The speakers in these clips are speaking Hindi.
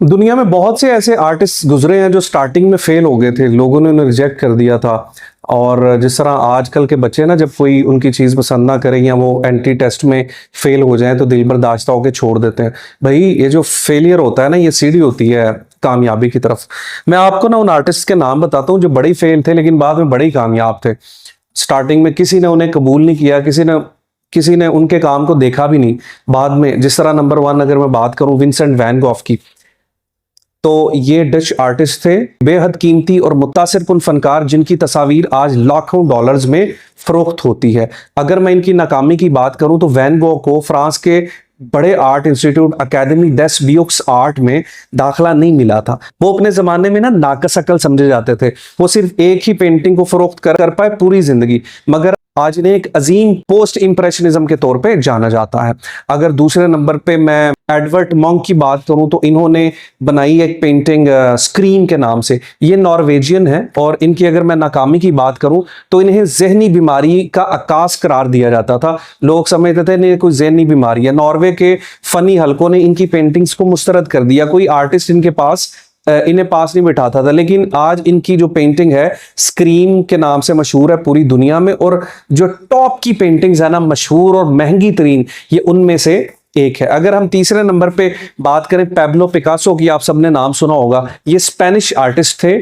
दुनिया में बहुत से ऐसे आर्टिस्ट गुजरे हैं जो स्टार्टिंग में फेल हो गए थे, लोगों ने उन्हें रिजेक्ट कर दिया था। और जिस तरह आजकल के बच्चे ना, जब कोई उनकी चीज़ पसंद ना करें या वो एंट्री टेस्ट में फेल हो जाए तो दिल बर्दाश्त होकर छोड़ देते हैं। भाई ये जो फेलियर होता है ना, ये सीढ़ी होती है कामयाबी की तरफ। मैं आपको ना उन आर्टिस्ट के नाम बताता हूँ जो बड़े फेल थे लेकिन बाद में बड़े ही कामयाब थे। स्टार्टिंग में किसी ने उन्हें कबूल नहीं किया, किसी ने उनके काम को देखा भी नहीं। बाद में जिस तरह नंबर 1 अगर मैं बात करूं विंसेंट वैन गॉग की, तो ये डच आर्टिस्ट थे, बेहद कीमती और मुतासिर कुन फनकार जिनकी तस्वीर आज लाखों डॉलर्स में फरोख्त होती है। अगर मैं इनकी नाकामी की बात करूं तो वैन गॉग को फ्रांस के बड़े आर्ट इंस्टीट्यूट अकेडमी डेस बियोक्स आर्ट में दाखिला नहीं मिला था। वो अपने जमाने में ना नाकस अकल समझे जाते थे। वो सिर्फ एक ही पेंटिंग को फरोख्त कर पाए पूरी जिंदगी, मगर आज इन्हें एक अजीम पोस्ट इंप्रेशनिज्म के तौर पे जाना जाता है। अगर दूसरे नंबर पे मैं एडवर्ड मॉन्क की बात करूं तो इन्होंने बनाई एक पेंटिंग स्क्रीन के नाम से। ये नॉर्वेजियन है और इनकी अगर मैं नाकामी की बात करूं तो इन्हें जहनी बीमारी का अक्कास करार दिया जाता था। लोग समझते थे इन्हें कोई जहनी बीमारी है। नॉर्वे के फनी हलकों ने इनकी पेंटिंग्स को मुस्तरद कर दिया। कोई आर्टिस्ट इन्हें पास नहीं बिठाता था, लेकिन आज इनकी जो पेंटिंग है स्क्रीन के नाम से मशहूर है पूरी दुनिया में। और जो टॉप की पेंटिंग्स है ना, मशहूर और महंगी तरीन, ये उनमें से एक है। अगर हम तीसरे नंबर पे बात करें पैब्लो पिकासो की, आप सबने नाम सुना होगा। ये स्पेनिश आर्टिस्ट थे,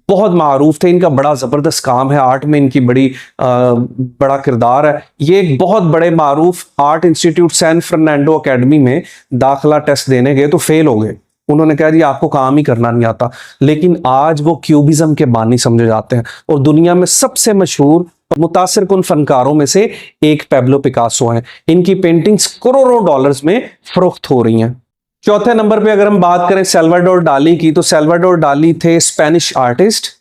बहुत मारूफ थे। इनका बड़ा जबरदस्त काम है आर्ट में, इनकी बड़ा किरदार है। ये एक बहुत बड़े मारूफ art institute San Fernando academy में दाखिला टेस्ट देने गए तो फेल हो गए। उन्होंने कहा जी आपको काम ही करना नहीं आता, लेकिन आज वो क्यूबिज्म के बानी समझे जाते हैं और दुनिया में सबसे मशहूर और मुतासिर कुन फनकारों में से एक पैब्लो पिकासो हैं। इनकी पेंटिंग्स करोड़ों डॉलर्स में फरोख्त हो रही हैं। चौथे नंबर पे अगर हम बात करें सैल्वाडोर डाली की, तो सैल्वाडोर डाली थे स्पेनिश आर्टिस्ट।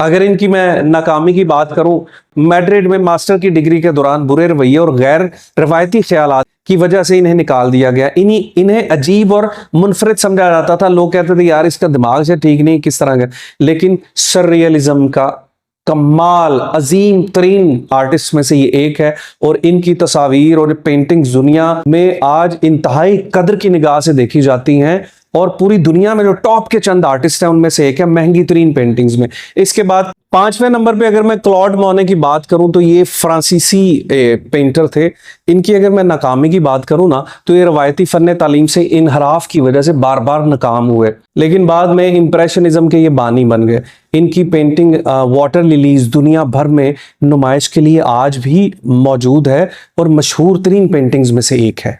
अगर इनकी मैं नाकामी की बात करूं, मैड्रिड में मास्टर की डिग्री के दौरान बुरे रवैये और गैर रवायती ख्यालात की वजह से इन्हें निकाल दिया गया। इन्हें अजीब और मुनफरिद समझा जाता था। लोग कहते थे यार इसका दिमाग से ठीक नहीं, किस तरह का। लेकिन सररियलिज्म का कमाल अजीम तरीन आर्टिस्ट में से ये एक है और इनकी तस्वीर और पेंटिंग्स दुनिया में आज इंतहाई कदर की निगाह से देखी जाती हैं और पूरी दुनिया में जो टॉप के चंद आर्टिस्ट हैं उनमें से एक है महंगी तरीन पेंटिंग्स में। इसके बाद 5वें नंबर पे अगर मैं क्लॉड मोने की बात करूं तो ये फ्रांसीसी पेंटर थे। इनकी अगर मैं नाकामी की बात करूं ना, तो ये रवायती फन तालीम से इनहराफ की वजह से बार बार नाकाम हुए, लेकिन बाद में इंप्रेशनिज्म के ये बानी बन गए। इनकी पेंटिंग वाटर लिलीज दुनिया भर में नुमाइश के लिए आज भी मौजूद है और मशहूर तरीन पेंटिंग्स में से एक है।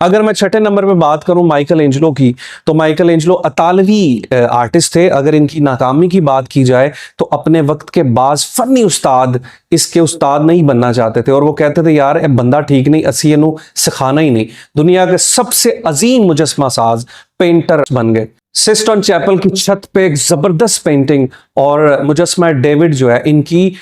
अगर मैं 6ठे नंबर पे बात करूं माइकल एंजलो की, तो माइकल एंजलो अतालवी आर्टिस्ट थे। अगर इनकी नाकामी की बात की जाए तो अपने वक्त के बाज फनी उस्ताद इसके उस्ताद नहीं बनना चाहते थे और वो कहते थे यार बंदा ठीक नहीं, असी इनू सिखाना ही नहीं। दुनिया के सबसे अजीम मुजस्मा साज पेंटर बन गए। सिस्टन चैपल की छत पे एक जबरदस्त पेंटिंग और मुजस्मा डेविड जो है, इनकी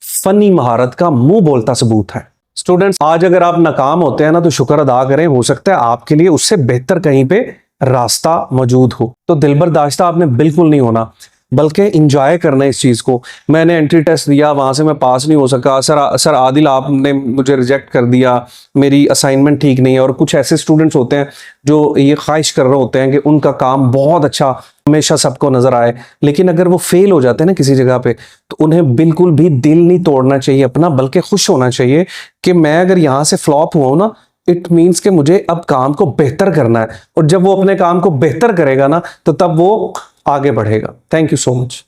फनी महारत का मुंह बोलता सबूत है। स्टूडेंट्स, आज अगर आप नाकाम होते हैं ना तो शुक्र अदा करें, हो सकता है आपके लिए उससे बेहतर कहीं पे रास्ता मौजूद हो। तो दिलबरदाश्ता आपने बिल्कुल नहीं होना, बल्कि इंजॉय करना इस चीज़ को। मैंने एंट्री टेस्ट दिया, वहाँ से मैं पास नहीं हो सका। सर आदिल आपने मुझे रिजेक्ट कर दिया, मेरी असाइनमेंट ठीक नहीं है। और कुछ ऐसे स्टूडेंट्स होते हैं जो ये ख्वाहिश कर रहे होते हैं कि उनका काम बहुत अच्छा हमेशा सबको नजर आए, लेकिन अगर वो फेल हो जाते हैं ना किसी जगह पे, तो उन्हें बिल्कुल भी दिल नहीं तोड़ना चाहिए अपना, बल्कि खुश होना चाहिए कि मैं अगर यहाँ से फ्लॉप हुआ हूं ना, इट मीन्स कि मुझे अब काम को बेहतर करना है। और जब वो अपने काम को बेहतर करेगा ना, तो तब वो आगे बढ़ेगा। Thank you so much.